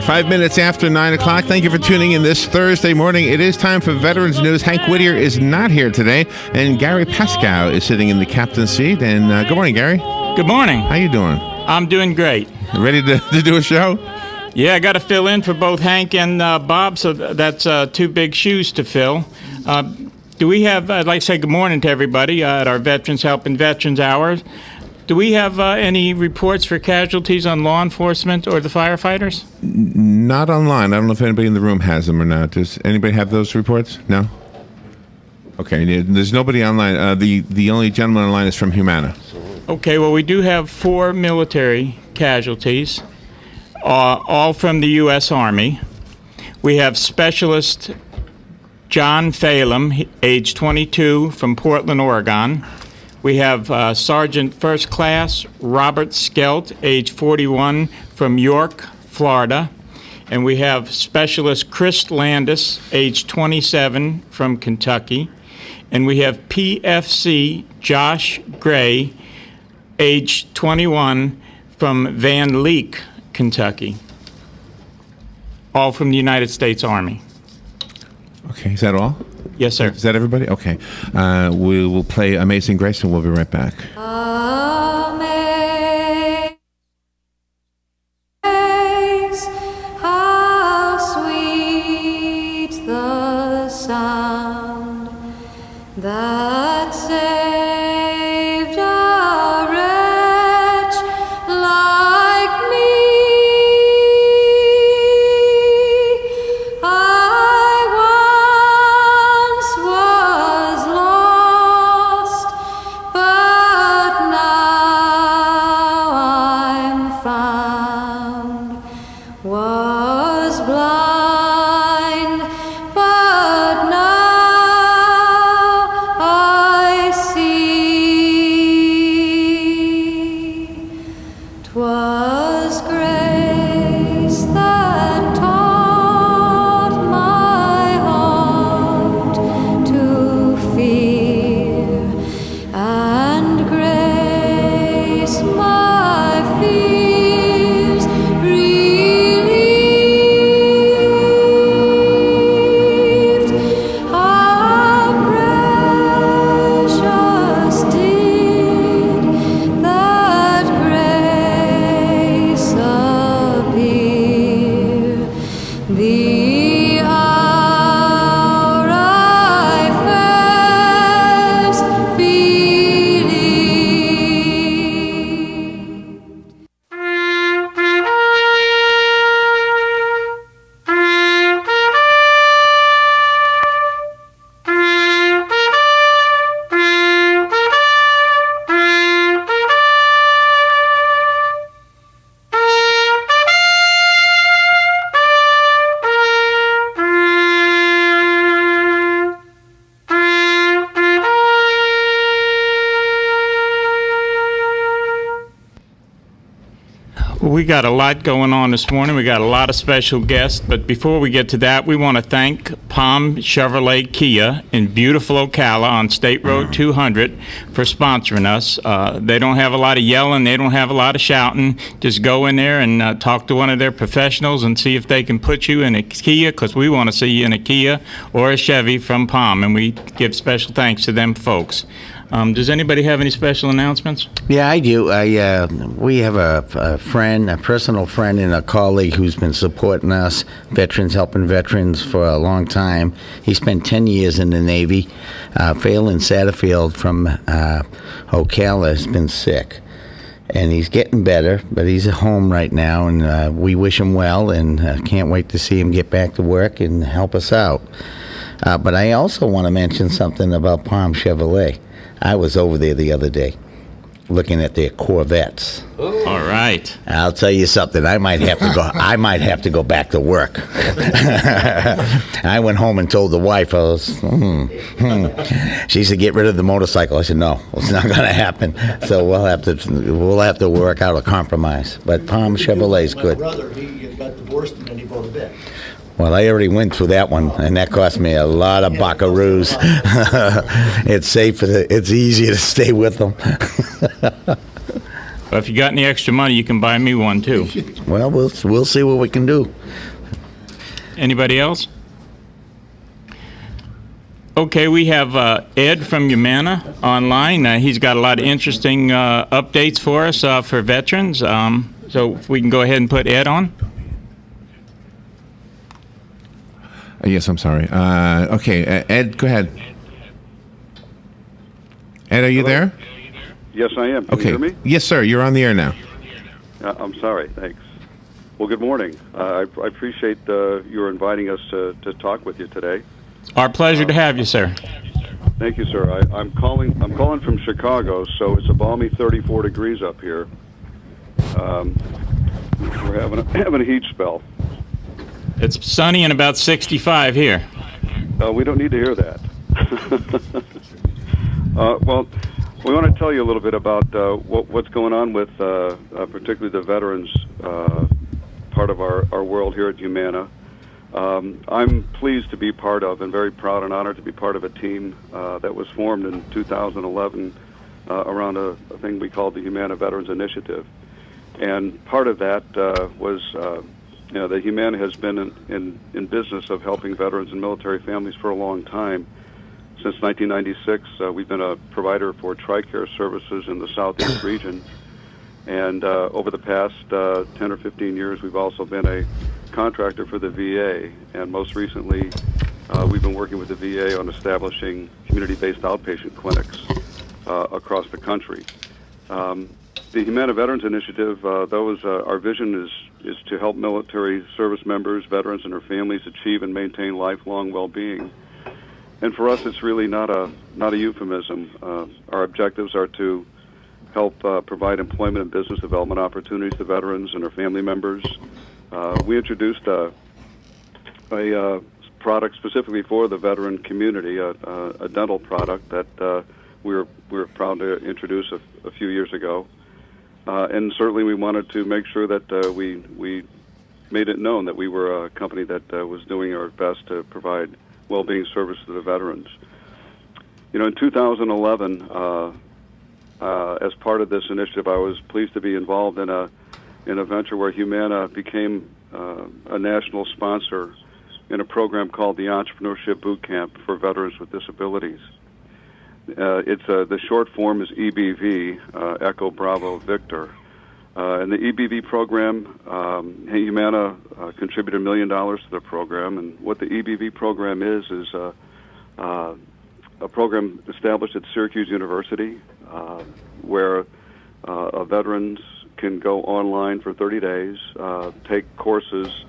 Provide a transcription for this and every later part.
right, 5 minutes after 9 o'clock. Thank you for tuning in this Thursday morning. It is time for Veterans News. Hank Whittier is not here today, and Gary Pascoe is sitting in the captain's seat. And good morning, Gary. Good morning. How you doing? I'm doing great. Ready to do a show? Yeah, I got to fill in for both Hank and Bob, so that's two big shoes to fill. Do we have, I'd like to say good morning to everybody at our Veterans Helping Veterans Hours. Do we have any reports for casualties on law enforcement or the firefighters? Not online. I don't know if anybody in the room has them or not. Does anybody have those reports? No? Okay, there's nobody online. The only gentleman online is from Humana. Okay, well, we do have 4 military casualties, all from the U.S. Army. We have Specialist John Phelan, age 22, from Portland, Oregon. We have Sergeant First Class Robert Skelt, age 41, from York, Florida. And we have Specialist Chris Landis, age 27, from Kentucky. And we have PFC Josh Gray, age 21, from Van Leek, Kentucky. All from the United States Army. Okay, is that all? Yes, sir. Is that everybody? Okay. We will play Amazing Grace, and we'll be right back. Amazing Grace, how sweet the sound that saved a wretch like me. I once was lost, but now I'm found. Was blind, but now I see. 'Twas grace that taught my heart to fear, and grace my fears relieved. How precious did that grace appear, the hour I first believed. We got a lot going on this morning. We got a lot of special guests, but before we get to that, we want to thank Palm Chevrolet Kia in beautiful Ocala on State Road 200 for sponsoring us. They don't have a lot of yelling. They don't have a lot of shouting. Just go in there and talk to one of their professionals and see if they can put you in a Kia, because we want to see you in a Kia or a Chevy from Palm, and we give special thanks to them folks. Does anybody have any special announcements? Yeah, I do. We have a friend, a personal friend and a colleague who's been supporting us, Veterans Helping Veterans, for a long time. He spent 10 years in the Navy. Phelan Satterfield from Ocala has been sick. And he's getting better, but he's at home right now, and we wish him well, and can't wait to see him get back to work and help us out. But I also want to mention something about Palm Chevrolet. I was over there the other day looking at their Corvettes. All right. I'll tell you something. I might have to go. I might have to go back to work. I went home and told the wife. I was. She said, "Get rid of the motorcycle." I said, "No, it's not going to happen." So we'll have to work out a compromise. But Palm Chevrolet's good. My brother, he got divorced and then he bought a vet. Well, I already went through that one, and that cost me a lot of buckaroos. It's safer. It's easier to stay with them. But if you got any extra money, you can buy me one too. Well, we'll see what we can do. Anybody else? Okay, we have Ed from Humana online. He's got a lot of interesting updates for us for veterans. So if we can go ahead and put Ed on. Yes, I'm sorry. Okay, Ed, go ahead. Ed, are you there? Yes, I am. Can Okay. you hear me? Yes, sir. You're on the air now. I'm sorry. Thanks. Well, good morning. I appreciate your inviting us to talk with you today. Our pleasure to have you, sir. Thank you, sir. I'm calling from Chicago, so it's a balmy 34 degrees up here. We're having a heat spell. It's sunny and about 65 here. We don't need to hear that. Well, we want to tell you a little bit about what's going on with particularly the veterans part of our world here at Humana. I'm pleased to be part of and very proud and honored to be part of a team that was formed in 2011 around a thing we called the Humana Veterans Initiative. And part of that was, the Humana has been in business of helping veterans and military families for a long time. Since 1996, we've been a provider for TRICARE services in the Southeast region. And over the past 10 or 15 years, we've also been a contractor for the VA. And most recently, we've been working with the VA on establishing community-based outpatient clinics across the country. The Humana Veterans Initiative, our vision is to help military service members, veterans, and their families achieve and maintain lifelong well-being. And for us, it's really not a euphemism. Our objectives are to help provide employment and business development opportunities to veterans and their family members. We introduced a product specifically for the veteran community, a dental product that we were proud to introduce a few years ago. And certainly we wanted to make sure that we made it known that we were a company that was doing our best to provide well-being service to the veterans. In 2011, as part of this initiative, I was pleased to be involved in a venture where Humana became a national sponsor in a program called the Entrepreneurship Boot Camp for Veterans with Disabilities. The short form is EBV, Echo Bravo Victor. And the EBV program, Humana contributed $1 million to the program. And what the EBV program is a program established at Syracuse University where veterans can go online for 30 days, take courses,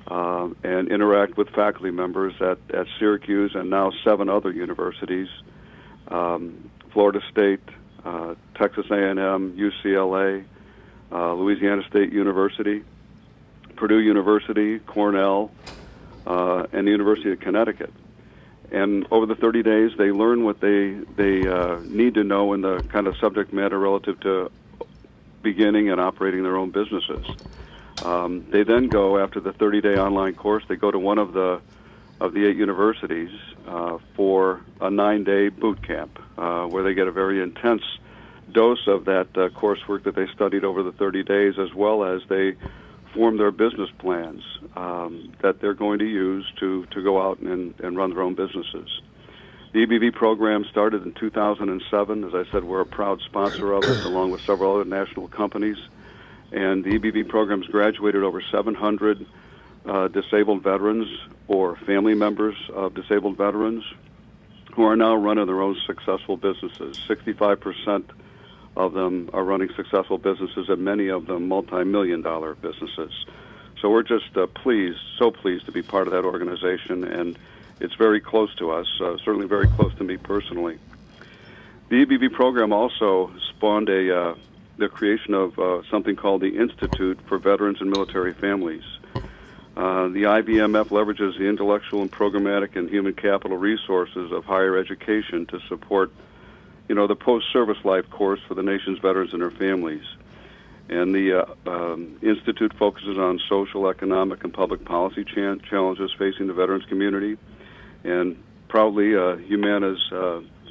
and interact with faculty members at Syracuse and now 7 other universities, Florida State, Texas A&M, UCLA, Louisiana State University, Purdue University, Cornell, and the University of Connecticut. And over the 30 days, they learn what they need to know in the kind of subject matter relative to beginning and operating their own businesses. They then go, after the 30-day online course, they go to one of the 8 universities for a 9-day boot camp where they get a very intense dose of that coursework that they studied over the 30 days, as well as they form their business plans that they're going to use to go out and run their own businesses. The EBV program started in 2007. As I said, we're a proud sponsor of it, along with several other national companies. And the EBV program's graduated over 700 disabled veterans or family members of disabled veterans who are now running their own successful businesses. 65% of them are running successful businesses, and many of them multi-million-dollar businesses. So we're just so pleased to be part of that organization, and it's very close to us, certainly very close to me personally. The EBV program also spawned the creation of something called the Institute for Veterans and Military Families. The IVMF leverages the intellectual and programmatic and human capital resources of higher education to support the post-service life course for the nation's veterans and their families. And the Institute focuses on social, economic, and public policy challenges facing the veterans community. And proudly, Humana's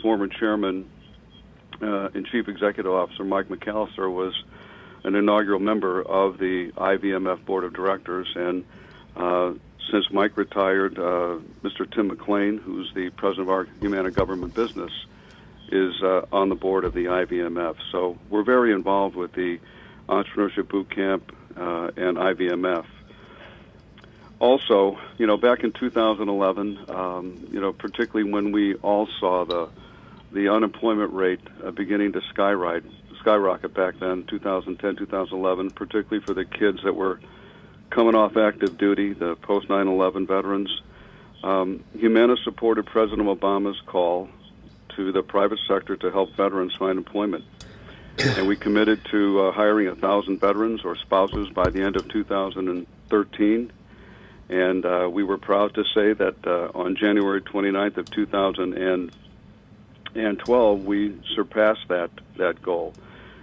former chairman and chief executive officer, Mike McAllister, was an inaugural member of the IVMF Board of Directors, and since Mike retired, Mr. Tim McLean, who's the president of our Humana Government Business, is on the board of the IVMF. So we're very involved with the Entrepreneurship Boot Camp and IVMF. Also, back in 2011, particularly when we all saw the unemployment rate beginning to skyrocket back then, 2010, 2011, particularly for the kids that were coming off active duty, the post 9/11 veterans. Humana supported President Obama's call to the private sector to help veterans find employment. And we committed to hiring 1,000 veterans or spouses by the end of 2013. And we were proud to say that on January 29th of 2012, we surpassed that goal.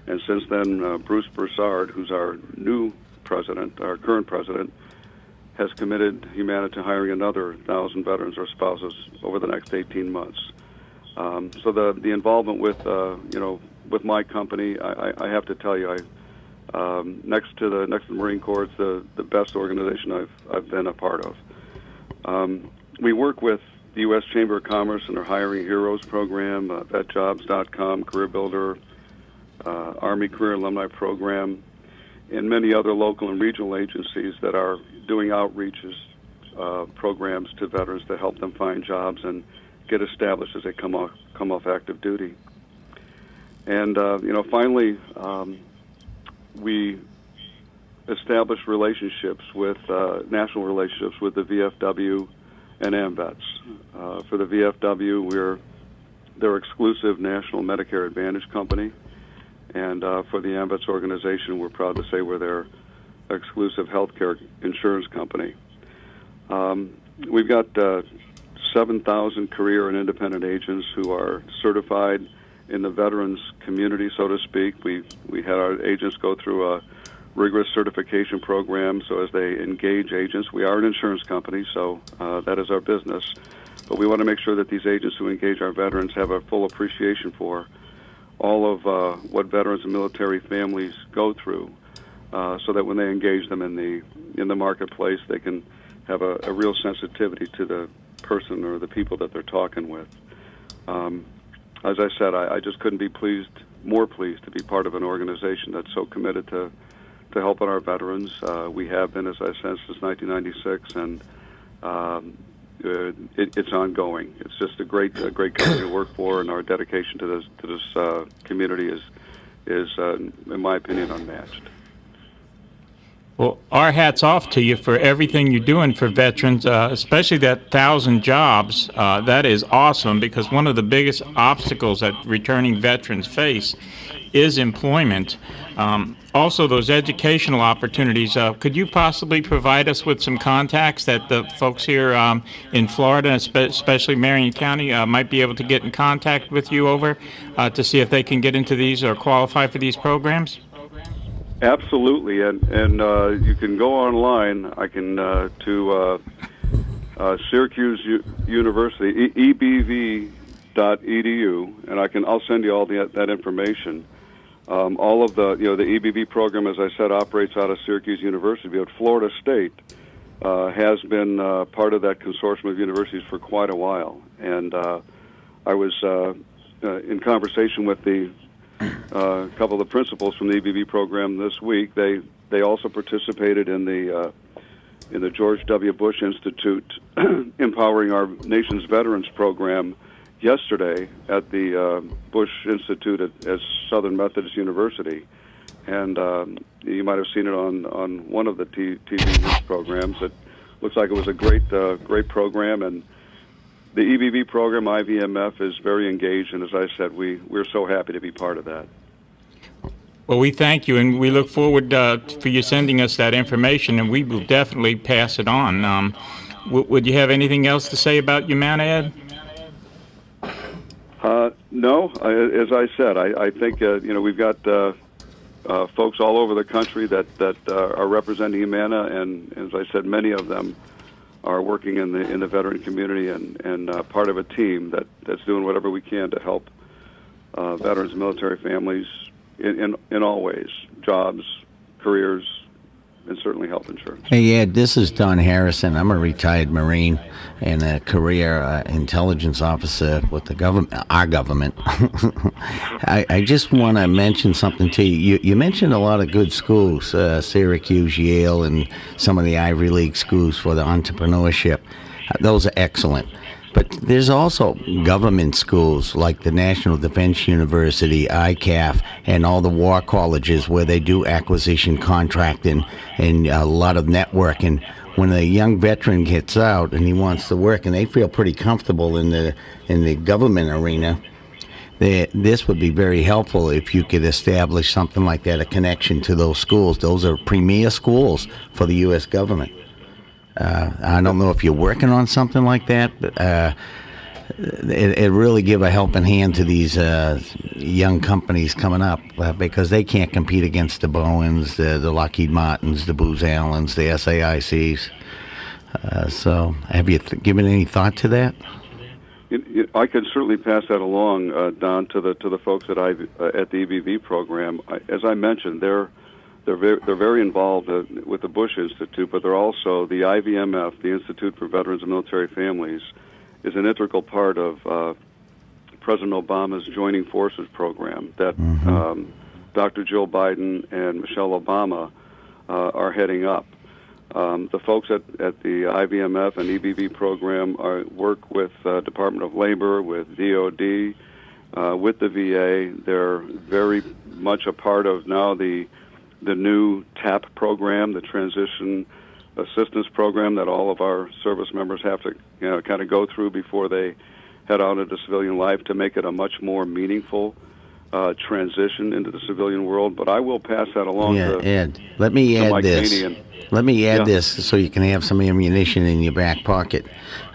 And since then, Bruce Broussard, who's our new president, our current president, has committed Humana to hiring another 1,000 veterans or spouses over the next 18 months. So the involvement with my company, I have to tell you, next to the Marine Corps, it's the best organization I've been a part of. We work with the U.S. Chamber of Commerce and their Hiring Heroes program, VetJobs.com, Career Builder, Army Career Alumni Program, and many other local and regional agencies that are doing outreaches programs to veterans to help them find jobs and get established as they come off active duty. And finally, we established relationships with national relationships with the VFW and AMVETS. For the VFW, we're their exclusive national Medicare Advantage company, and for the AMVETS organization, we're proud to say we're their exclusive healthcare insurance company. We've got 7,000 career and independent agents who are certified in the veterans community, so to speak. We had our agents go through a rigorous certification program, so as they engage agents, we are an insurance company, so that is our business. But we want to make sure that these agents who engage our veterans have a full appreciation for all of what veterans and military families go through, so that when they engage them in the marketplace, they can have a real sensitivity to the person or the people that they're talking with. As I said, I just couldn't be more pleased to be part of an organization that's so committed to helping our veterans. We have been, as I said, since 1996, and it's ongoing. It's just a great company to work for, and our dedication to this community is, in my opinion, unmatched. Well, our hat's off to you for everything you're doing for veterans, especially that 1,000 jobs. That is awesome, because one of the biggest obstacles that returning veterans face is employment. Also, those educational opportunities. Could you possibly provide us with some contacts that the folks here in Florida, especially Marion County, might be able to get in contact with you over to see if they can get into these or qualify for these programs? Absolutely, and you can go online. I can to Syracuse University, ebv.edu, and I'll send you all that information. All of the the EBV program, as I said, operates out of Syracuse University, but Florida State has been part of that consortium of universities for quite a while. And I was in conversation with a couple of the principals from the EBV program this week. They also participated in the George W. Bush Institute Empowering Our Nation's Veterans program yesterday at the Bush Institute at Southern Methodist University, and you might have seen it on one of the TV news programs. It looks like it was a great program, and the EBV program, IVMF, is very engaged, and as I said, we're so happy to be part of that. Well, we thank you, and we look forward for you sending us that information, and we will definitely pass it on. Would you have anything else to say about Humana, Ed? No. As I said, I think we've got folks all over the country that are representing Humana, and as I said, many of them are working in the veteran community and part of a team that's doing whatever we can to help veterans and military families in all ways, jobs, careers, and certainly health insurance. Hey, Ed, this is Don Harrison. I'm a retired Marine and a career intelligence officer with the government, our government. I just want to mention something to you. You mentioned a lot of good schools, Syracuse, Yale, and some of the Ivy League schools for the entrepreneurship. Those are excellent. But there's also government schools like the National Defense University, ICAF, and all the war colleges where they do acquisition contracting and a lot of networking. When a young veteran gets out and he wants to work and they feel pretty comfortable in the government arena, this would be very helpful if you could establish something like that, a connection to those schools. Those are premier schools for the U.S. government. I don't know if you're working on something like that, but it really give a helping hand to these young companies coming up because they can't compete against the Bowens, the Lockheed Martins, the Booz Allens, the SAICs. So have you given any thought to that? I could certainly pass that along, Don, to the folks at the EBV program. As I mentioned, they're very involved with the Bush Institute, but they're also the IVMF, the Institute for Veterans and Military Families, is an integral part of President Obama's Joining Forces program that Dr. Joe Biden and Michelle Obama are heading up. The folks at the IVMF and EBV program work with Department of Labor, with DOD, with the VA. They're very much a part of now the new TAP program, the Transition Assistance Program that all of our service members have to kind of go through before they head out into civilian life to make it a much more meaningful transition into the civilian world. But I will pass that along to Ed, let me add this. Let me add this so you can have some ammunition in your back pocket.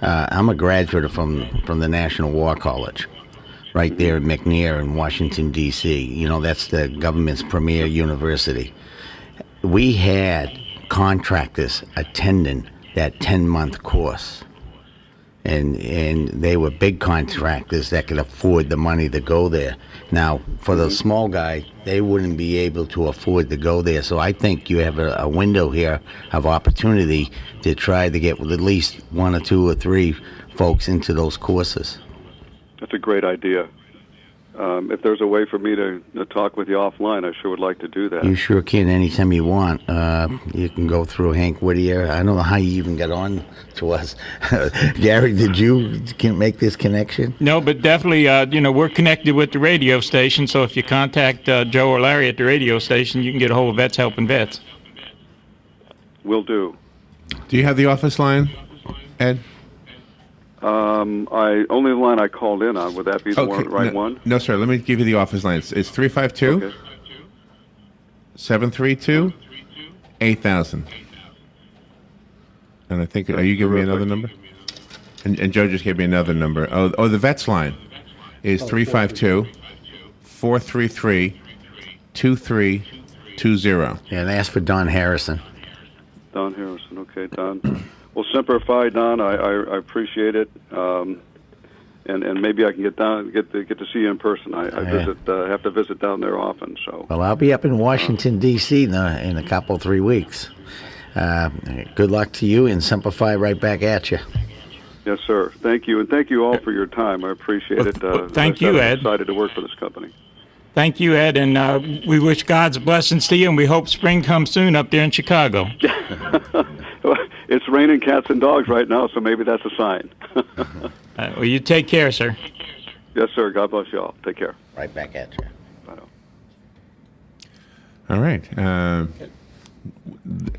I'm a graduate from the National War College, right there at McNair in Washington, D.C. That's the government's premier university. We had contractors attending that 10-month course, and they were big contractors that could afford the money to go there. Now, for the small guy, they wouldn't be able to afford to go there. So I think you have a window here of opportunity to try to get at least one or two or three folks into those courses. That's a great idea. If there's a way for me to talk with you offline, I sure would like to do that. You sure can anytime you want. You can go through Hank Whittier. I don't know how you even got on to us. Gary, did you make this connection? No, but definitely, we're connected with the radio station, so if you contact Joe or Larry at the radio station, you can get a hold of Vets Helping Vets. Will do. Do you have the office line, Ed? Only the line I called in on. Would that be the right one? No, sir. Let me give you the office line. It's 352 732 8000. And I think, are you giving me another number? And Joe just gave me another number. Oh, the Vets line is 352 433 2320. Yeah, and ask for Don Harrison. Don Harrison. Okay, Don. Well, Semper Fi, Don. I appreciate it, and maybe I can get to see you in person. I have to visit down there often. So. Well, I'll be up in Washington D.C. in a couple 3 weeks. Good luck to you, and Semper Fi right back at you. Yes, sir. Thank you, and thank you all for your time. I appreciate it. Thank you, Ed. I'm excited to work for this company. Thank you, Ed, and we wish God's blessings to you, and we hope spring comes soon up there in Chicago. It's raining cats and dogs right now, so maybe that's a sign. Well, you take care, sir. Yes, sir. God bless you all. Take care. Right back at you. Bye now. All right. Are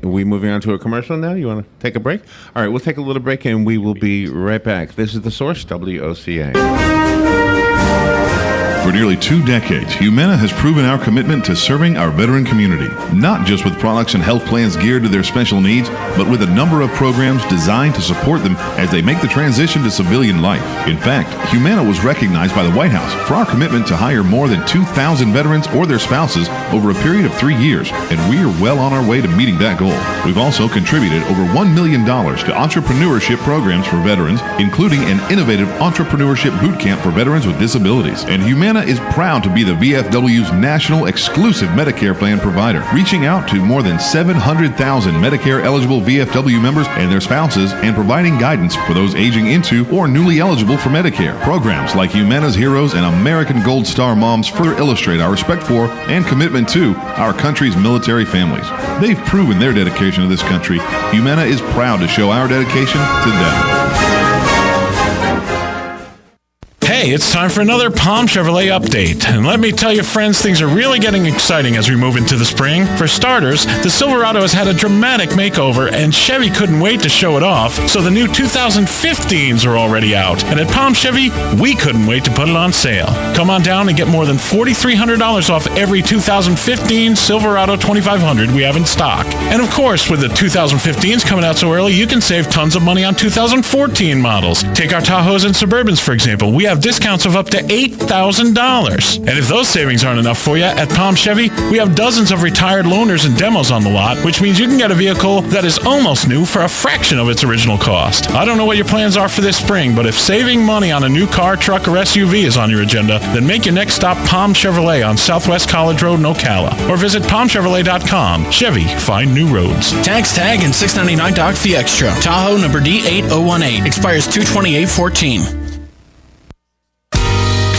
we moving on to a commercial now? You want to take a break? All right, we'll take a little break, and we will be right back. This is The Source, WOCA. For nearly 2 decades, Humana has proven our commitment to serving our veteran community, not just with products and health plans geared to their special needs, but with a number of programs designed to support them as they make the transition to civilian life. In fact, Humana was recognized by the White House for our commitment to hire more than 2,000 veterans or their spouses over a period of 3 years, and we are well on our way to meeting that goal. We've also contributed over $1 million to entrepreneurship programs for veterans, including an innovative entrepreneurship boot camp for veterans with disabilities. And Humana Humana is proud to be the VFW's national exclusive Medicare plan provider, reaching out to more than 700,000 Medicare-eligible VFW members and their spouses and providing guidance for those aging into or newly eligible for Medicare. Programs like Humana's Heroes and American Gold Star Moms further illustrate our respect for and commitment to our country's military families. They've proven their dedication to this country. Humana is proud to show our dedication to them. Hey, it's time for another Palm Chevrolet update. And let me tell you, friends, things are really getting exciting as we move into the spring. For starters, the Silverado has had a dramatic makeover, and Chevy couldn't wait to show it off, so the new 2015s are already out. And at Palm Chevy, we couldn't wait to put it on sale. Come on down and get more than $4,300 off every 2015 Silverado 2500 we have in stock. And of course, with the 2015s coming out so early, you can save tons of money on 2014 models. Take our Tahoes and Suburbans, for example. We have discounts of up to $8,000. And if those savings aren't enough for you, at Palm Chevy, we have dozens of retired loaners and demos on the lot, which means you can get a vehicle that is almost new for a fraction of its original cost. I don't know what your plans are for this spring, but if saving money on a new car, truck, or SUV is on your agenda, then make your next stop Palm Chevrolet on Southwest College Road in Ocala, or visit palmchevrolet.com. Chevy, find new roads. Tax tag and $6.99 doc fee extra. Tahoe number D8018 expires 2/28/14.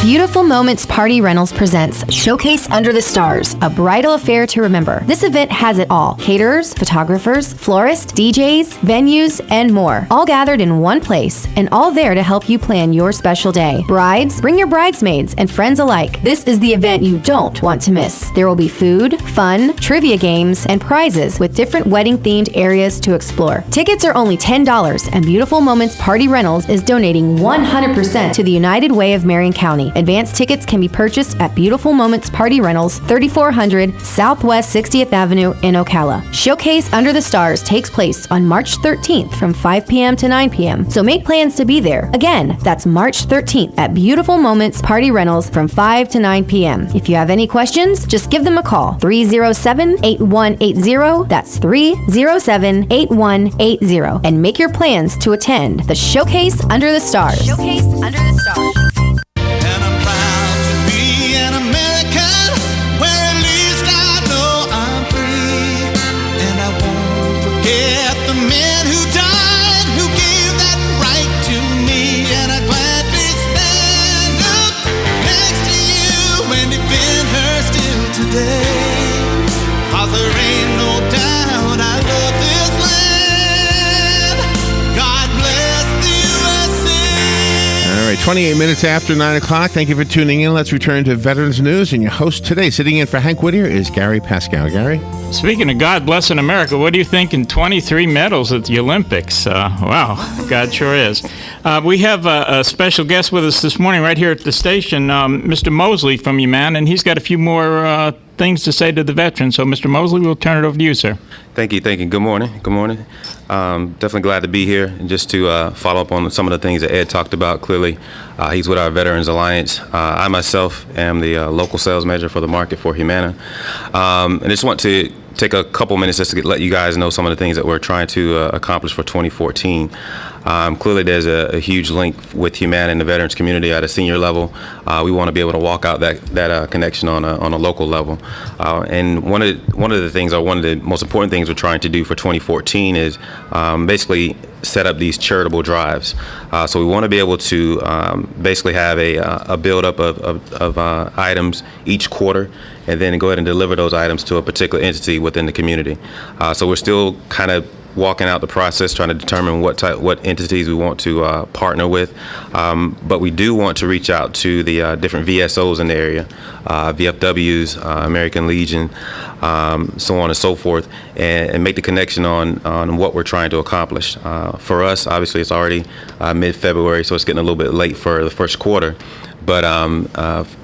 Beautiful Moments Party Rentals presents Showcase Under the Stars, a bridal affair to remember. This event has it all. Caterers, photographers, florists, DJs, venues, and more. All gathered in one place and all there to help you plan your special day. Brides, bring your bridesmaids and friends alike. This is the event you don't want to miss. There will be food, fun, trivia games, and prizes with different wedding-themed areas to explore. Tickets are only $10, and Beautiful Moments Party Rentals is donating 100% to the United Way of Marion County. Advanced tickets can be purchased at Beautiful Moments Party Rentals, 3400 Southwest 60th Avenue in Ocala. Showcase Under the Stars takes place on March 13th from 5 p.m. to 9 p.m. So make plans to be there. Again, that's March 13th at Beautiful Moments Party Rentals from 5 to 9 p.m. If you have any questions, just give them a call. 307-8180. That's 307-8180. And make your plans to attend the Showcase Under the Stars. Showcase Under the Stars. All right, 28 minutes after 9 o'clock. Thank you for tuning in. Let's return to Veterans News. And your host today, sitting in for Hank Whittier, is Gary Pascal. Gary? Speaking of God blessing America, what do you think in 23 medals at the Olympics? Wow, God sure is. We have a special guest with us this morning right here at the station, Mr. Mosley from Humana, and he's got a few more things to say to the veterans. So, Mr. Mosley, we'll turn it over to you, sir. Thank you. Good morning. Definitely glad to be here and just to follow up on some of the things that Ed talked about. Clearly, he's with our Veterans Alliance. I myself am the local sales manager for the market for Humana. And I just want to take a couple minutes just to let you guys know some of the things that we're trying to accomplish for 2014. Clearly, there's a huge link with Humana and the veterans community at a senior level. We want to be able to walk out that connection on a local level. And one of the things, or one of the most important things we're trying to do for 2014 is basically set up these charitable drives. So we want to be able to basically have a build-up of items each quarter, and then go ahead and deliver those items to a particular entity within the community. So we're still kind of walking out the process, trying to determine what entities we want to partner with. But we do want to reach out to the different VSOs in the area, VFWs, American Legion, so on and so forth, and make the connection on what we're trying to accomplish. For us, obviously, it's already mid-February, so it's getting a little bit late for the first quarter. But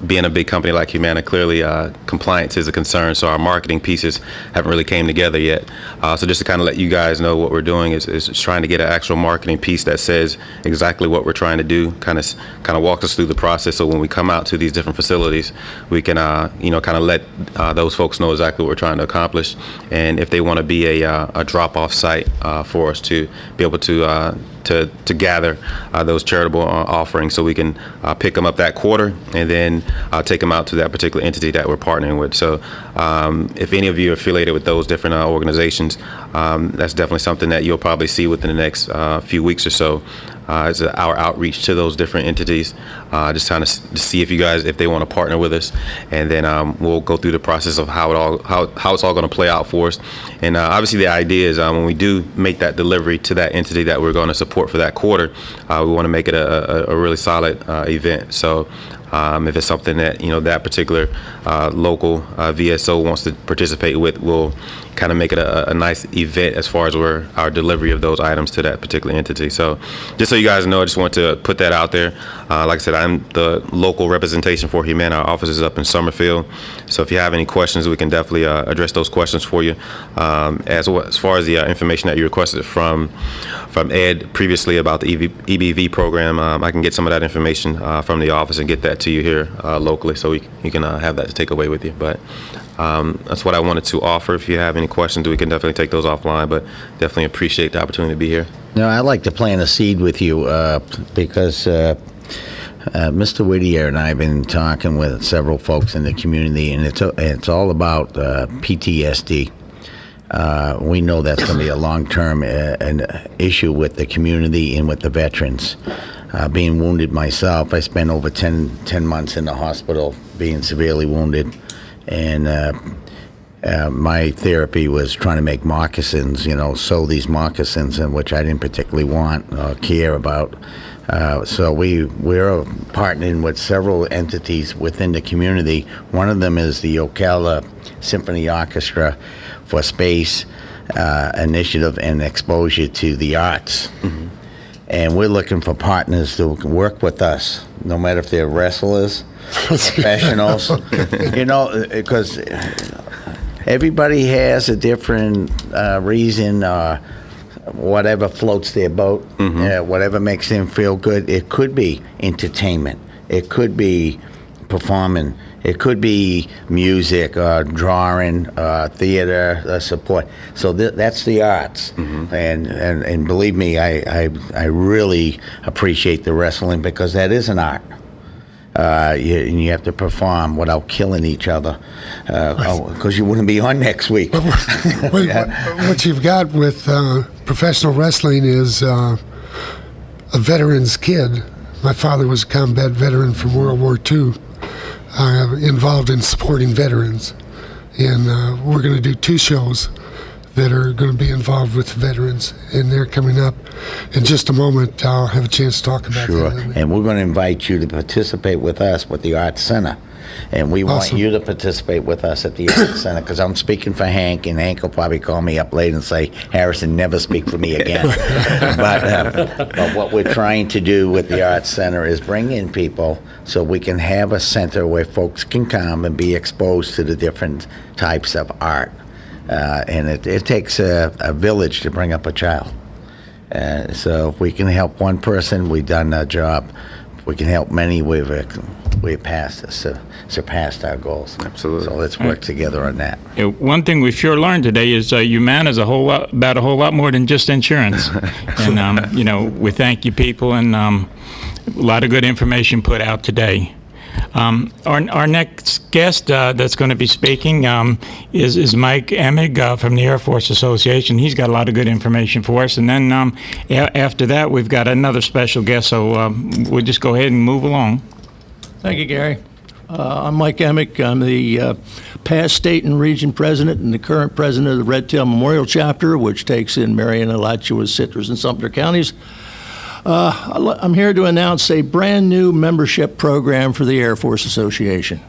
being a big company like Humana, clearly compliance is a concern, so our marketing pieces haven't really came together yet. So just to kind of let you guys know what we're doing is trying to get an actual marketing piece that says exactly what we're trying to do, kind of walk us through the process, so when we come out to these different facilities, we can kind of let those folks know exactly what we're trying to accomplish, and if they want to be a drop-off site for us to be able to to gather those charitable offerings so we can pick them up that quarter and then take them out to that particular entity that we're partnering with. So if any of you are affiliated with those different organizations, that's definitely something that you'll probably see within the next few weeks or so. It's our outreach to those different entities, just trying to see if they want to partner with us, and then we'll go through the process of how it's all going to play out for us. And obviously, the idea is when we do make that delivery to that entity that we're going to support for that quarter, we want to make it a really solid event. So. If it's something that that particular local VSO wants to participate with, we'll kind of make it a nice event as far as our delivery of those items to that particular entity. So just so you guys know, I just want to put that out there. Like I said, I'm the local representation for Humana. Our office is up in Summerfield. So if you have any questions, we can definitely address those questions for you. As far as the information that you requested from Ed previously about the EBV program, I can get some of that information from the office and get that to you here locally, so you can have that to take away with you. But that's what I wanted to offer. If you have any questions, we can definitely take those offline, but definitely appreciate the opportunity to be here. No, I'd like to plant a seed with you because Mr. Whittier and I have been talking with several folks in the community, and it's all about PTSD. We know that's going to be a long-term an issue with the community and with the veterans. Being wounded myself, I spent over 10 months in the hospital being severely wounded, and my therapy was trying to make moccasins, sew these moccasins, which I didn't particularly want or care about. So we're partnering with several entities within the community. One of them is the Ocala Symphony Orchestra for Space Initiative and Exposure to the Arts. Mm-hmm. And we're looking for partners to work with us, no matter if they're wrestlers, professionals, because everybody has a different reason, whatever floats their boat, whatever makes them feel good. It could be entertainment. It could be performing. It could be music, drawing, theater, support. So that's the arts. Mm-hmm. And believe me, I really appreciate the wrestling because that is an art. You have to perform without killing each other because you wouldn't be on next week. What you've got with professional wrestling is a veteran's kid. My father was a combat veteran from World War II. Involved in supporting veterans, and we're going to do 2 shows that are going to be involved with veterans, and they're coming up in just a moment. I'll have a chance to talk about Sure. that. And we're going to invite you to participate with us with the Arts Center, and we want you to participate with us at the Arts Center, because I'm speaking for Hank, and Hank will probably call me up later and say, Harrison, never speak for me again. But what we're trying to do with the Arts Center is bring in people so we can have a center where folks can come and be exposed to the different types of art. And it takes a village to bring up a child. So if we can help one person, we've done our job. If we can help many, we've surpassed our goals. Absolutely. So let's work together on that. One thing we sure learned today is Humana is about a whole lot more than just insurance. And we thank you people, and a lot of good information put out today. Our next guest that's going to be speaking is Mike Emig from the Air Force Association. He's got a lot of good information for us. And then after that, we've got another special guest. So we'll just go ahead and move along. Thank you, Gary. I'm Mike Emig. I'm the past state and region president and the current president of the Red Tail Memorial Chapter, which takes in Marion, Alachua, Citrus, and Sumter counties. I'm here to announce a brand new membership program for the Air Force Association.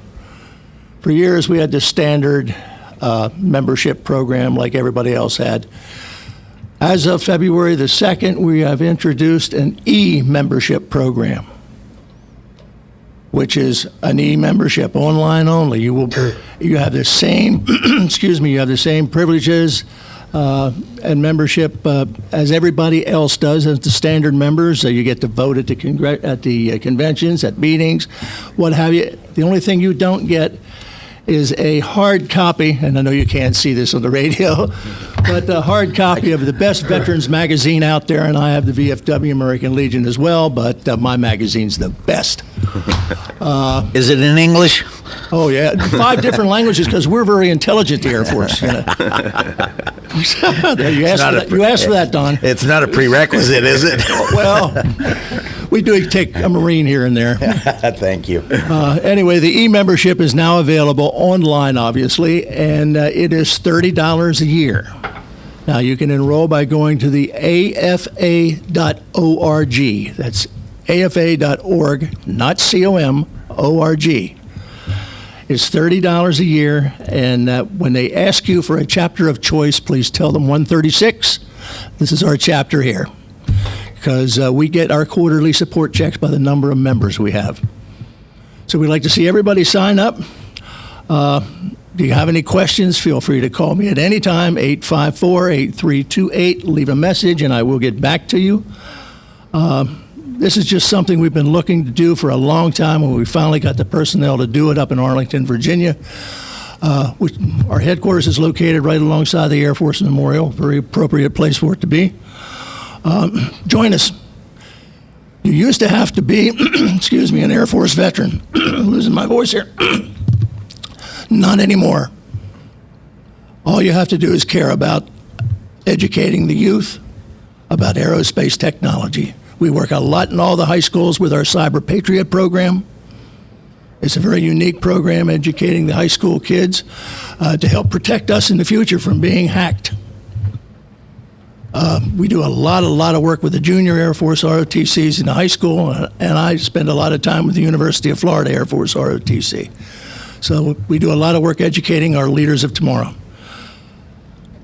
For years, we had the standard membership program like everybody else had. As of February the 2nd, we have introduced an e-membership program, which is an e-membership, online only. You have the same, you have the same privileges and membership as everybody else does as the standard members. So you get to vote at the conventions, at meetings, what have you. The only thing you don't get is a hard copy, and I know you can't see this on the radio, but a hard copy of the best veterans magazine out there, and I have the VFW American Legion as well, but my magazine's the best. Is it in English? Oh, yeah. 5 different languages, because we're very intelligent, the Air Force. You asked for that, Don. It's not a prerequisite, is it? Well, we do take a Marine here and there. Thank you. Anyway, the e-membership is now available online, obviously, and it is $30 a year. Now, you can enroll by going to the afa.org. That's afa.org, not COM, ORG. It's $30 a year, and when they ask you for a chapter of choice, please tell them 136. This is our chapter here, because we get our quarterly support checks by the number of members we have. So we'd like to see everybody sign up. Do you have any questions? Feel free to call me at any time, 854-8328. Leave a message, and I will get back to you. This is just something we've been looking to do for a long time, and we finally got the personnel to do it up in Arlington, Virginia. Our headquarters is located right alongside the Air Force Memorial, very appropriate place for it to be. Join us. You used to have to be, excuse me, an Air Force veteran. Losing my voice here. Not anymore. All you have to do is care about educating the youth about aerospace technology. We work a lot in all the high schools with our Cyber Patriot program. It's a very unique program educating the high school kids to help protect us in the future from being hacked. We do a lot of work with the junior Air Force ROTCs in the high school, and I spend a lot of time with the University of Florida Air Force ROTC. So we do a lot of work educating our leaders of tomorrow.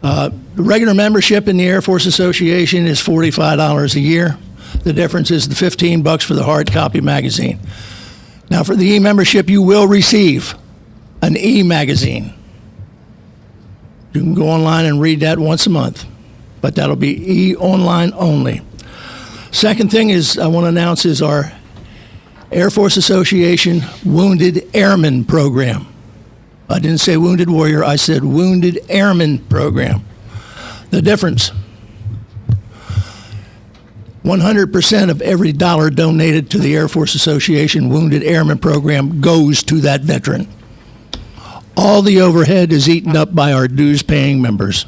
The regular membership in the Air Force Association is $45 a year. The difference is the $15 for the hard copy magazine. Now, for the e-membership, you will receive an e-magazine. You can go online and read that once a month, but that'll be e-online only. Second thing is I want to announce is our Air Force Association Wounded Airman Program. I didn't say Wounded Warrior, I said Wounded Airman Program. The difference, 100% of every dollar donated to the Air Force Association Wounded Airman Program goes to that veteran. All the overhead is eaten up by our dues-paying members,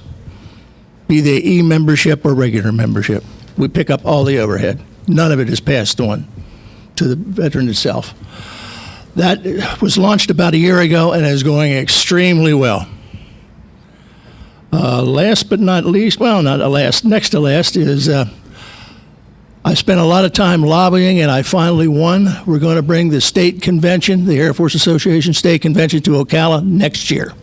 be they e-membership or regular membership. We pick up all the overhead. None of it is passed on to the veteran itself. That was launched about a year ago and is going extremely well. Last but not least, well, not last, next to last is I spent a lot of time lobbying, and I finally won. We're going to bring the state convention, the Air Force Association State Convention, to Ocala next year.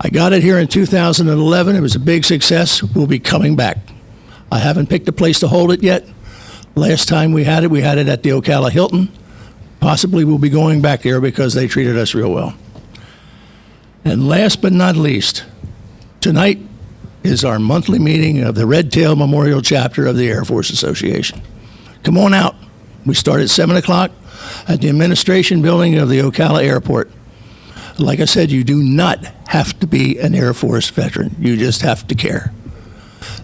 I got it here in 2011. It was a big success. We'll be coming back. I haven't picked a place to hold it yet. Last time we had it at the Ocala Hilton. Possibly we'll be going back there because they treated us real well. And last but not least, tonight is our monthly meeting of the Red Tail Memorial Chapter of the Air Force Association. Come on out. We start at 7 o'clock at the administration building of the Ocala Airport. Like I said, you do not have to be an Air Force veteran. You just have to care.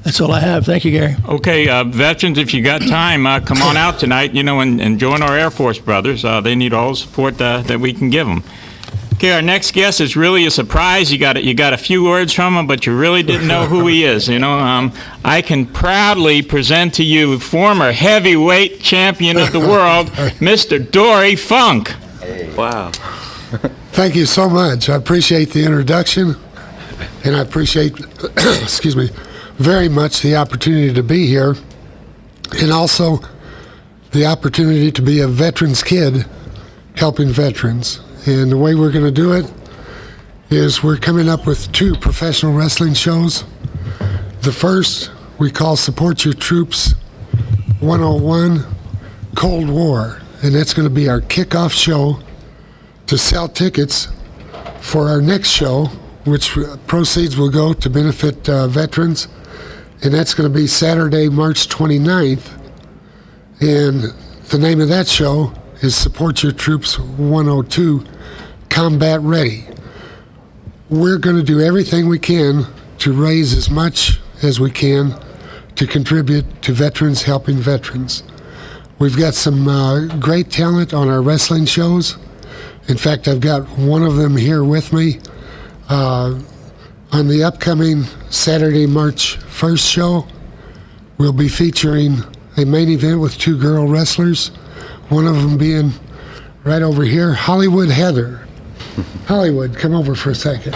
That's all I have. Thank you, Gary. Okay, veterans, if you got time, come on out tonight, and join our Air Force brothers. They need all the support that we can give them. Okay, our next guest is really a surprise. You got a few words from him, but you really didn't know who he is. I can proudly present to you former heavyweight champion of the world, Mr. Dory Funk. Hey. Wow. Thank you so much. I appreciate the introduction, and I appreciate, excuse me, very much the opportunity to be here, and also the opportunity to be a veteran's kid helping veterans. And the way we're going to do it is we're coming up with 2 professional wrestling shows. The first we call Support Your Troops 101 Cold War, and that's going to be our kickoff show to sell tickets for our next show, which proceeds will go to benefit veterans, and that's going to be Saturday, March 29th, and the name of that show is Support Your Troops 102 combat ready. We're going to do everything we can to raise as much as we can to contribute to veterans helping veterans. We've got some great talent on our wrestling shows. In fact, I've got one of them here with me. On the upcoming Saturday, March 1st show, we'll be featuring a main event with 2 girl wrestlers, one of them being right over here, Hollywood Heather. Hollywood, come over for a second.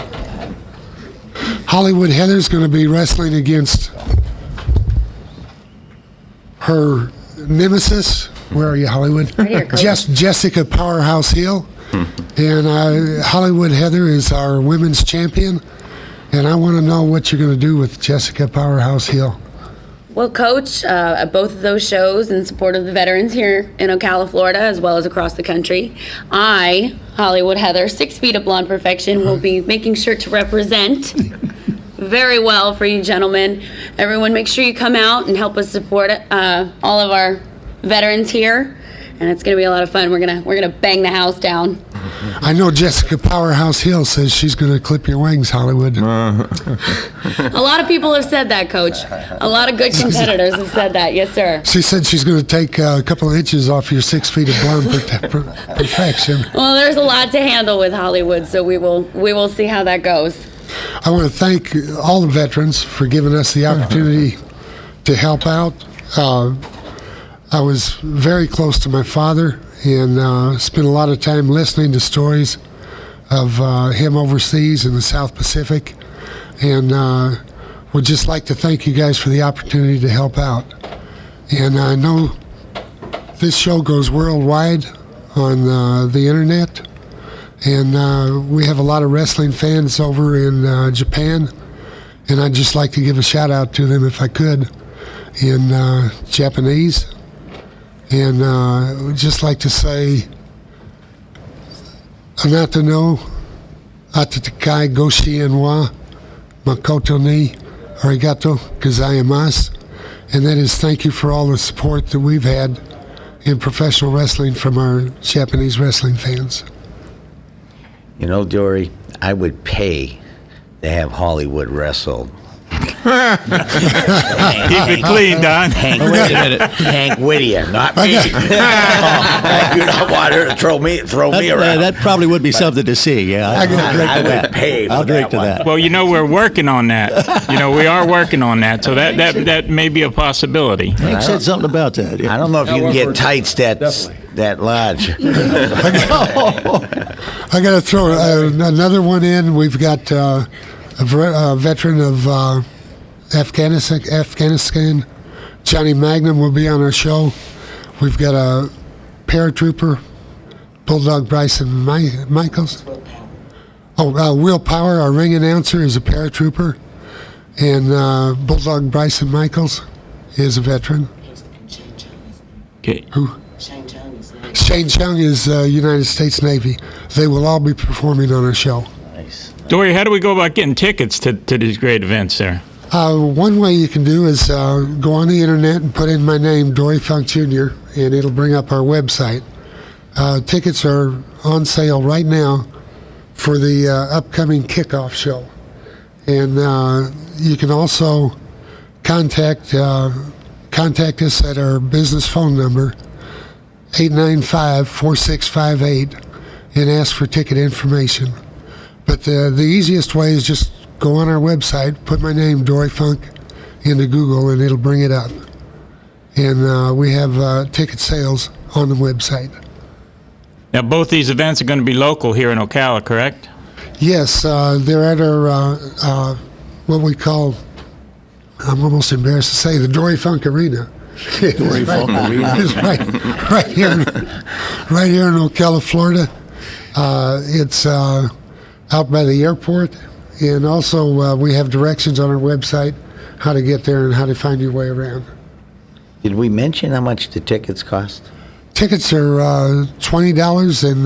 Hollywood Heather's going to be wrestling against her nemesis. Where are you, Hollywood? Right here, Coach. Jessica Powerhouse Hill. And Hollywood Heather is our women's champion. And I want to know what you're going to do with Jessica Powerhouse Hill. Well, Coach, at both of those shows in support of the veterans here in Ocala, Florida, as well as across the country, I, Hollywood Heather, 6 feet of blonde perfection, will be making sure to represent very well for you gentlemen. Everyone, make sure you come out and help us support all of our veterans here, and it's going to be a lot of fun. We're gonna bang the house down. I know Jessica Powerhouse Hill says she's going to clip your wings, Hollywood. A lot of people have said that, Coach. A lot of good competitors have said that. Yes, sir. She said she's going to take a couple of inches off your 6 feet of blonde perfection. Well, there's a lot to handle with Hollywood, so we will see how that goes. I want to thank all the veterans for giving us the opportunity to help out. I was very close to my father and spent a lot of time listening to stories of him overseas in the South Pacific, and would just like to thank you guys for the opportunity to help out. And I know this show goes worldwide on the internet, and we have a lot of wrestling fans over in Japan, and I'd just like to give a shout out to them if I could in Japanese. And I would just like to say, Anata no atatakai goshienwa makoto ni arigato gozaimasu. And that is thank you for all the support that we've had in professional wrestling from our Japanese wrestling fans. You know, Dory, I would pay to have Hollywood wrestle. Keep it clean, Don. Hank Whittier, not me. I do not want her to throw me around. That probably would be something to see. Yeah, I would pay. I'll drink to that. Well, we're working on that. We are working on that, so that may be a possibility. Hank said something about that. Yeah. I don't know if you can get tights that large. I got to throw another one in. We've got a veteran of Afghanistan, Johnny Magnum, will be on our show. We've got a paratrooper, Bulldog Bryson Michaels. Will Power, our ring announcer, is a paratrooper, and Bulldog Bryson Michaels is a veteran. Okay. Who? Shane Chung is United States Navy. They will all be performing on our show. Dory, how do we go about getting tickets to these great events there? One way you can do is go on the internet and put in my name, Dory Funk Jr., and it'll bring up our website. Tickets are on sale right now for the upcoming kickoff show. And you can also contact us at our business phone number, 895-4658, and ask for ticket information. But the easiest way is just go on our website, put my name, Dory Funk, into Google, and it'll bring it up. And we have ticket sales on the website. Now, both these events are going to be local here in Ocala, correct? Yes, they're at our, what we call, I'm almost embarrassed to say, the Dory Funk Arena. Dory Funk Arena. It's right here in Ocala, Florida. It's out by the airport, and also we have directions on our website how to get there and how to find your way around. Did we mention how much the tickets cost? Tickets are $20, and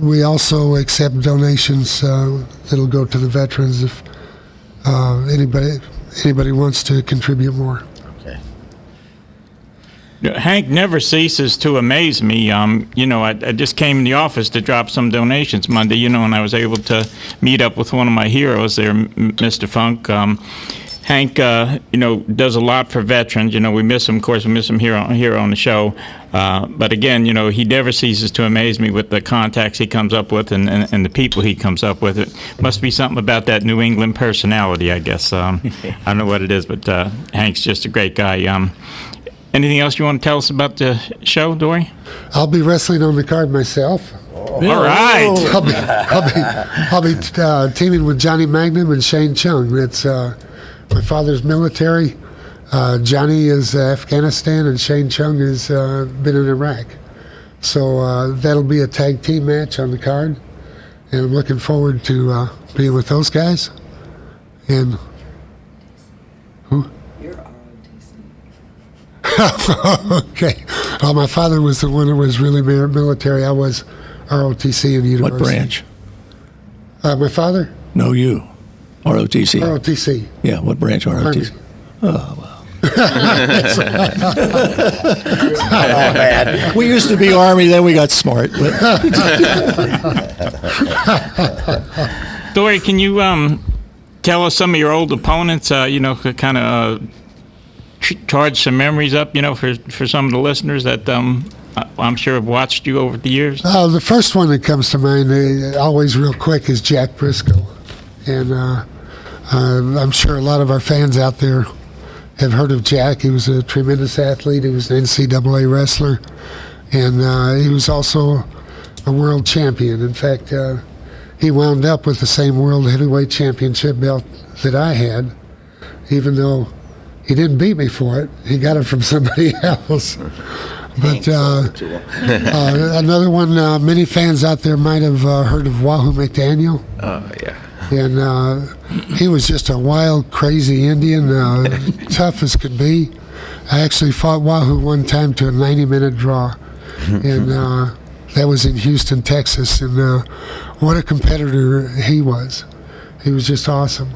we also accept donations that'll go to the veterans if anybody wants to contribute more. Okay. Hank never ceases to amaze me. I just came in the office to drop some donations Monday, and I was able to meet up with one of my heroes there, Mr. Funk. Hank, does a lot for veterans. We miss him. Of course, we miss him here on the show. But again, he never ceases to amaze me with the contacts he comes up with and the people he comes up with. It must be something about that New England personality, I guess. I don't know what it is, but Hank's just a great guy. Anything else you want to tell us about the show, Dory? I'll be wrestling on the card myself. All right. I'll be teaming with Johnny Magnum and Shane Chung. That's my father's military. Johnny is Afghanistan, and Shane Chung has been in Iraq. So that'll be a tag team match on the card, and I'm looking forward to being with those guys. And who? Okay. Well, my father was the one who was really military. I was ROTC in the university. What branch? My father? No, you. ROTC. ROTC. Yeah, what branch ROTC? Army. Oh, well. Oh, man. We used to be Army, then we got smart. Dory, can you tell us some of your old opponents, kind of charge some memories up, for some of the listeners that I'm sure have watched you over the years? The first one that comes to mind, always real quick, is Jack Briscoe. And I'm sure a lot of our fans out there have heard of Jack. He was a tremendous athlete. He was an NCAA wrestler. And he was also a world champion. In fact, he wound up with the same world heavyweight championship belt that I had, even though he didn't beat me for it. He got it from somebody else. But another one, many fans out there might have heard of Wahoo McDaniel. Oh, yeah. And he was just a wild, crazy Indian, tough as could be. I actually fought Wahoo one time to a 90-minute draw. And that was in Houston, Texas. And what a competitor he was. He was just awesome.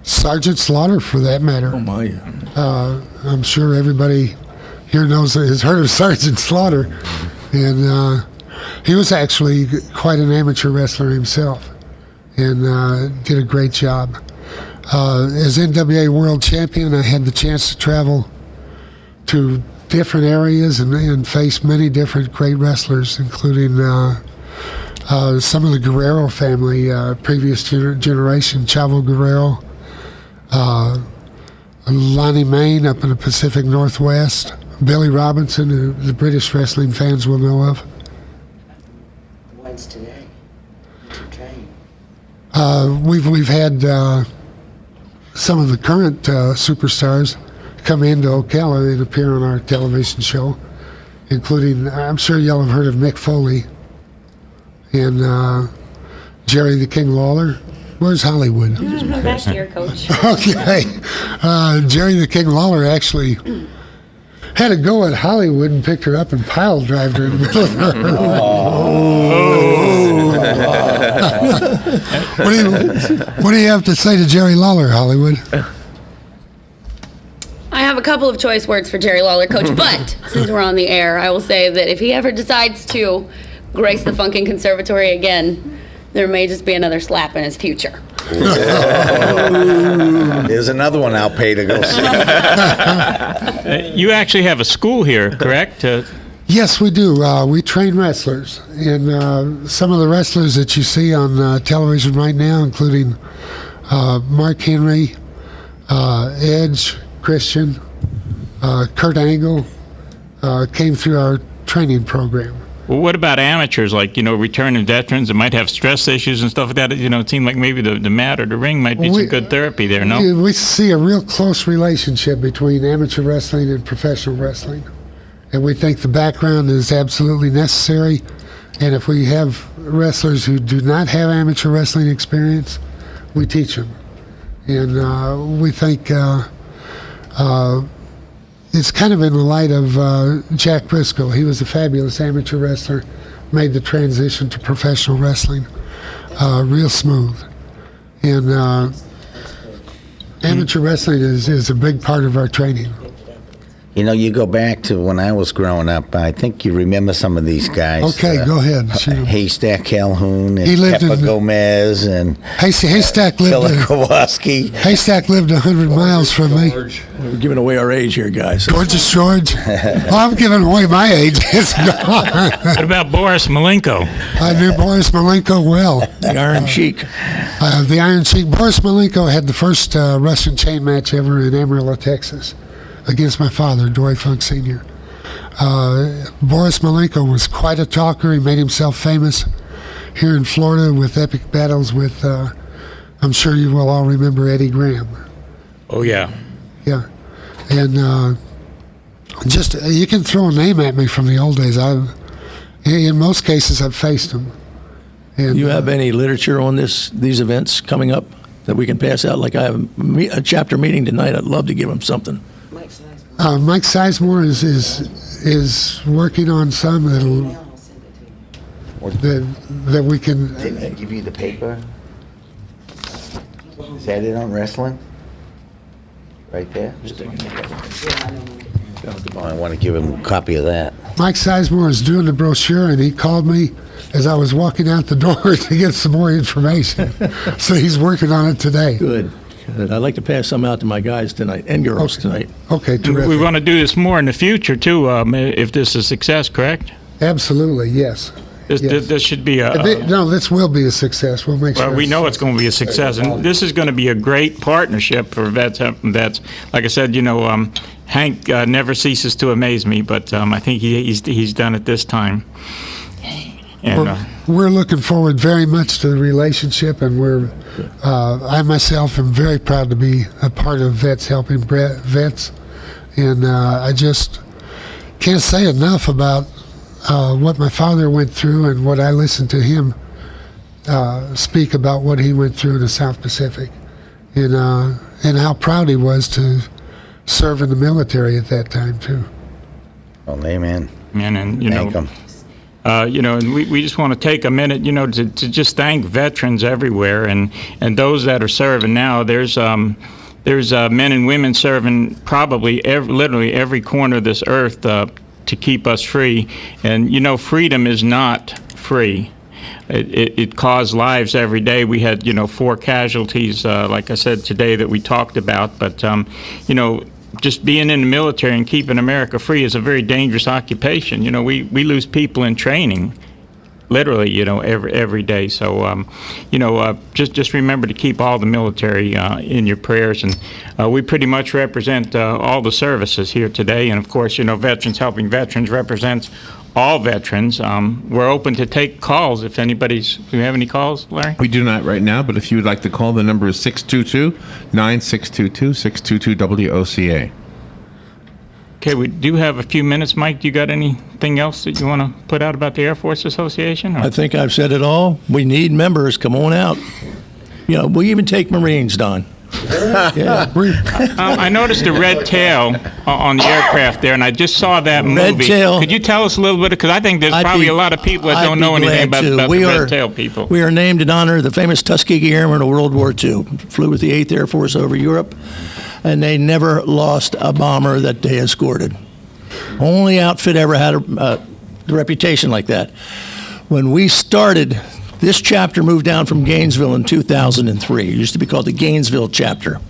Sergeant Slaughter, for that matter. Oh, my. I'm sure everybody here has heard of Sergeant Slaughter. And he was actually quite an amateur wrestler himself and did a great job. As NWA World Champion, I had the chance to travel to different areas and face many different great wrestlers, including some of the Guerrero family, previous generation, Chavo Guerrero, Lonnie Mayne up in the Pacific Northwest, Billy Robinson, who the British wrestling fans will know of. The ones today. We've had some of the current superstars come into Ocala and appear on our television show, including, I'm sure y'all have heard of Mick Foley and Jerry the King Lawler. Where's Hollywood? Back to your coach. Okay. Jerry the King Lawler actually had to go at Hollywood and picked her up and pile drived her in the middle of her What do you have to say to Jerry Lawler, Hollywood? I have a couple of choice words for Jerry Lawler, Coach, but since we're on the air, I will say that if he ever decides to grace the Funkin' Conservatory again, there may just be another slap in his future. There's another one I'll pay to go see. You actually have a school here, correct? Yes, we do. We train wrestlers. And some of the wrestlers that you see on television right now, including Mark Henry, Edge, Christian, Kurt Angle, came through our training program. Well, what about amateurs, like, returning veterans that might have stress issues and stuff like that? It seemed like maybe the mat or the ring might be some good therapy there, no? We see a real close relationship between amateur wrestling and professional wrestling. And we think the background is absolutely necessary. And if we have wrestlers who do not have amateur wrestling experience, we teach them. And we think it's kind of in the light of Jack Briscoe. He was a fabulous amateur wrestler, made the transition to professional wrestling real smooth. And amateur wrestling is a big part of our training. You know, you go back to when I was growing up. I think you remember some of these guys. Okay, go ahead. Shoot 'em. Haystack Calhoun and He lived Pepper in- Gomez and Haystack Philip lived. Kowalski. Haystack lived 100 miles from me. We're giving away our age here, guys. Gorgeous George. Well, I'm giving away my age. It's gone. What about Boris Malenko? I knew Boris Malenko well. The Iron Sheik. The Iron Sheik. Boris Malenko had the first Russian chain match ever in Amarillo, Texas, against my father, Dory Funk Sr. Boris Malenko was quite a talker. He made himself famous here in Florida with epic battles with, I'm sure you will all remember Eddie Graham. Oh, yeah. Yeah. And just, you can throw a name at me from the old days. In most cases, I've faced him. And, You have any literature on these events coming up that we can pass out? Like I have a chapter meeting tonight. I'd love to give them something. Mike Sizemore is working on some that we can. Didn't I give you the paper? Is that it on wrestling? Right there? I want to give him a copy of that. Mike Sizemore is doing the brochure, and he called me as I was walking out the door to get some more information. So he's working on it today. Good. I'd like to pass some out to my guys tonight and girls tonight. Okay, And terrific. we want to do this more in the future, too, if this is a success, correct? Absolutely, yes. This should be a... No, this will be a success. We'll make sure. Well, we know it's going to be a success, and this is going to be a great partnership for vets helping vets. Like I said, Hank never ceases to amaze me, but I think he's done it this time. And We're looking forward very much to the relationship, and I myself am very proud to be a part of Vets Helping Vets, and I just can't say enough about what my father went through and what I listened to him speak about what he went through in the South Pacific, and how proud he was to serve in the military at that time too. Well, amen. and Thank him. And we just want to take a minute, to just thank veterans everywhere, and those that are serving now. There's men and women serving probably literally every corner of this earth to keep us free. And freedom is not free. It costs lives every day. We had 4 casualties, like I said today, that we talked about. But just being in the military and keeping America free is a very dangerous occupation. We lose people in training, literally, every day. So, just remember to keep all the military in your prayers. And we pretty much represent all the services here today. And of course, Veterans Helping Veterans represents all veterans. We're open to take calls if anybody's. Do you have any calls, Larry? We do not right now, but if you would like to call, the number is 622-9622, 622 WOCA. Okay, we do have a few minutes. Mike, do you got anything else that you want to put out about the Air Force Association? Or? I think I've said it all. We need members. Come on out. We even take Marines, Don. Yeah. I noticed the red tail on the aircraft there, and I just saw that movie. Red tail. Could you tell us a little bit? Because I think there's probably a lot of people that don't know anything about the red tail people. We are named in honor of the famous Tuskegee Airmen of World War II. Flew with the 8th Air Force over Europe, and they never lost a bomber that they escorted. Only outfit ever had a reputation like that. When we started, this chapter moved down from Gainesville in 2003. It used to be called the Gainesville chapter.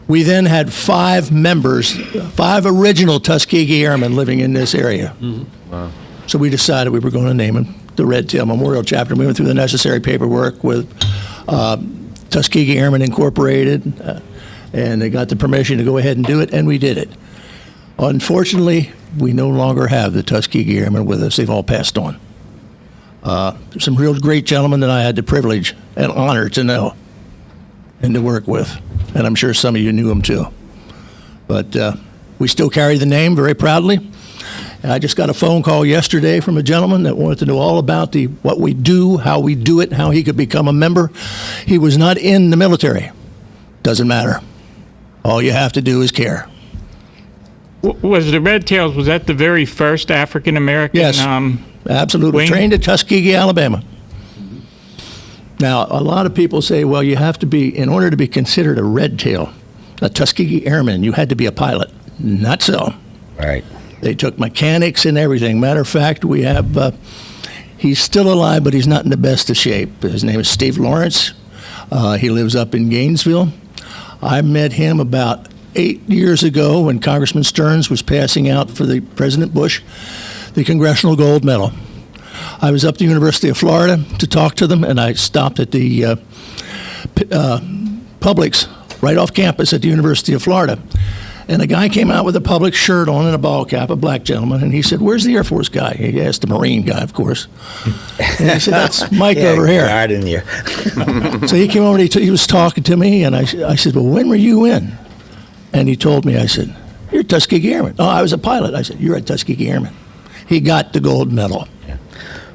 We then had 5 members, 5 original Tuskegee Airmen living in this area. Mm-hmm. Wow. So we decided we were going to name them the Red Tail Memorial Chapter. We went through the necessary paperwork with Tuskegee Airmen Incorporated, and they got the permission to go ahead and do it, and we did it. Unfortunately, we no longer have the Tuskegee Airmen with us. They've all passed on. There's some real great gentlemen that I had the privilege and honor to know and to work with, and I'm sure some of you knew them too. But we still carry the name very proudly. And I just got a phone call yesterday from a gentleman that wanted to know all about what we do, how we do it, how he could become a member. He was not in the military. Doesn't matter. All you have to do is care. Was the Red Tails, was that the very first African-American? Yes, absolutely. wing? Trained at Tuskegee, Alabama. Now, a lot of people say, well, you have to be, in order to be considered a Red Tail, a Tuskegee Airman, you had to be a pilot. Not so. Right. They took mechanics and everything. Matter of fact, we have, he's still alive, but he's not in the best of shape. His name is Steve Lawrence. He lives up in Gainesville. I met him about 8 years ago when Congressman Stearns was passing out for the President Bush the Congressional Gold Medal. I was up at the University of Florida to talk to them, and I stopped at the Publix right off campus at the University of Florida. And a guy came out with a Publix shirt on and a ball cap, a black gentleman, and he said, "Where's the Air Force guy?" He asked the Marine guy, of course. And I said, "That's Mike over here." Hard in here. So he came over and he was talking to me, and I said, "Well, when were you in?" And he told me, I said, "You're a Tuskegee Airman." "Oh, I was a pilot." I said, "You're a Tuskegee Airman." He got the gold medal.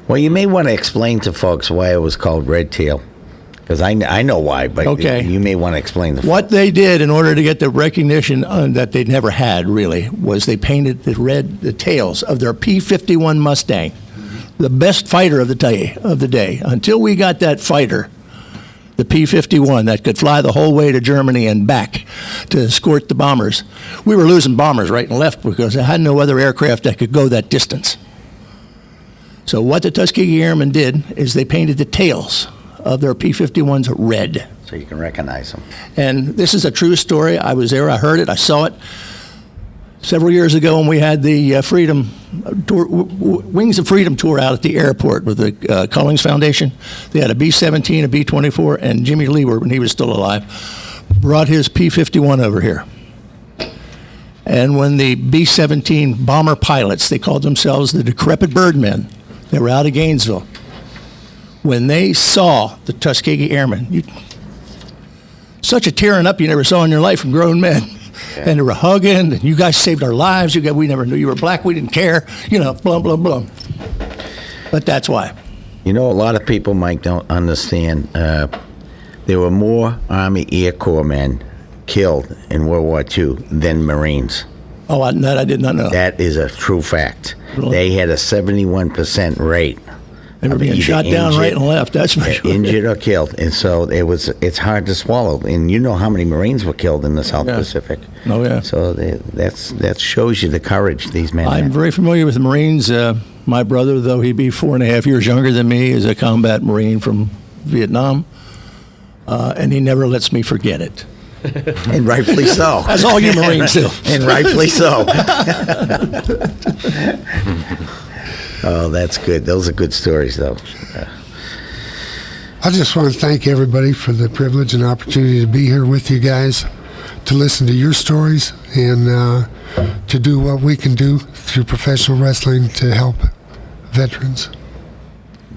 Well, you may want to explain to folks why it was called Red Tail. Because I know why, but Okay. you may want to explain What they did in order to get the recognition that they'd never had, really, was they painted the tails of their P-51 Mustang, the best fighter of the day. Until we got that fighter, the P-51, that could fly the whole way to Germany and back to escort the bombers, we were losing bombers right and left because they had no other aircraft that could go that distance. So what the Tuskegee Airmen did is they painted the tails of their P-51s red. So you can recognize them. And this is a true story. I was there, I heard it, I saw it several years ago when we had the Freedom Tour, Wings of Freedom tour out at the airport with the Cullings Foundation. They had a B-17, a B-24, and Jimmy Leeward, when he was still alive, brought his P-51 over here. And when the B-17 bomber pilots, they called themselves the Decrepit Birdmen, they were out of Gainesville. When they saw the Tuskegee Airmen, such a tearing up you never saw in your life from grown men. Yeah. And they were hugging, and you guys saved our lives. We never knew you were black. We didn't care. Blah, blah, blah. But that's why. You know, a lot of people, Mike, don't understand. There were more Army Air Corps men killed in World War II than Marines. Oh, that I did not know. That is a true fact. Really? They had a 71% rate. They were being shot down right and left, that's for sure. Injured or killed. And so it's hard to swallow. And you know how many Marines were killed in the South Pacific. Oh, yeah. So that shows you the courage these men I'm had. very familiar with the Marines. My brother, though he be 4.5 years younger than me, is a combat Marine from Vietnam. And he never lets me forget it. And rightfully so. That's all you Marines do. And rightfully so. Oh, that's good. Those are good stories, though. I just want to thank everybody for the privilege and opportunity to be here with you guys, to listen to your stories, and to do what we can do through professional wrestling to help veterans.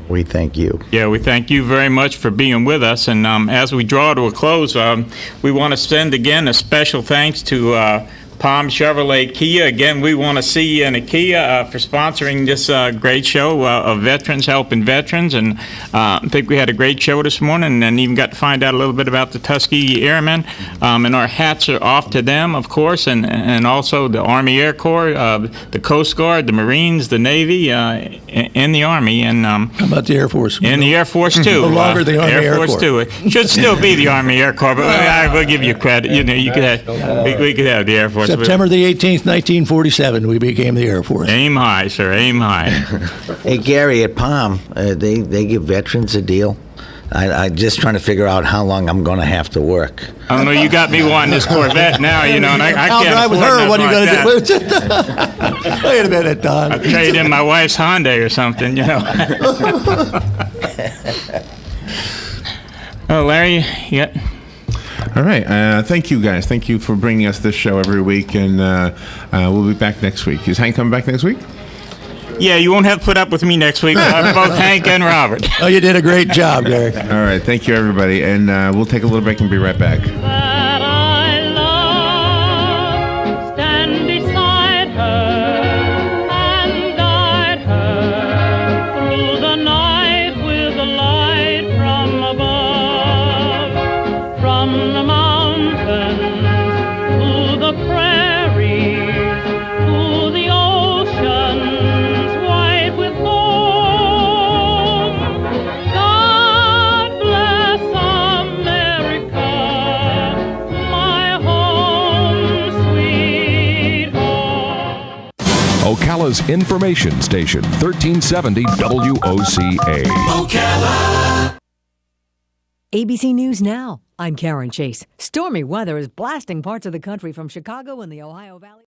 We thank you. Yeah, we thank you very much for being with us. And as we draw to a close, we want to send again a special thanks to Palm Chevrolet Kia. Again, we want to see you in a Kia for sponsoring this great show of Veterans Helping Veterans. And I think we had a great show this morning and even got to find out a little bit about the Tuskegee Airmen. And our hats are off to them, of course, and also the Army Air Corps, the Coast Guard, the Marines, the Navy, and the Army. And how about the Air Force? And the Air Force, too. No longer the Army Air Force, Corps. Too. It should still be the Army Air Corps, but I will give you credit. You could have, we could have the Air Force. September the 18th, 1947, we became the Air Force. Aim high, sir. Aim high. Hey, Gary, at Palm, they give veterans a deal. I'm just trying to figure out how long I'm going to have to work. I don't know. You got me wanting this Corvette now, and I can't drive with afford her. What are you nothing going to do? Wait a minute, Don. I'll trade in my wife's Hyundai or something, Oh, Larry, yeah. All right. Thank you, guys. Thank you for bringing us this show every week, and we'll be back next week. Is Hank coming back next week? Yeah, you won't have to put up with me next week. Both Hank and Robert. Oh, you did a great job, Gary. All right. Thank you, everybody. And we'll take a little break and be right back. That I love, stand beside her and guide her through the night with the light from above, from the mountains to the prairies to the oceans white with foam. God bless America. Ocala's information station, 1370 WOCA. Ocala. ABC News Now. I'm Karen Chase. Stormy weather is blasting parts of the country from Chicago and the Ohio Valley.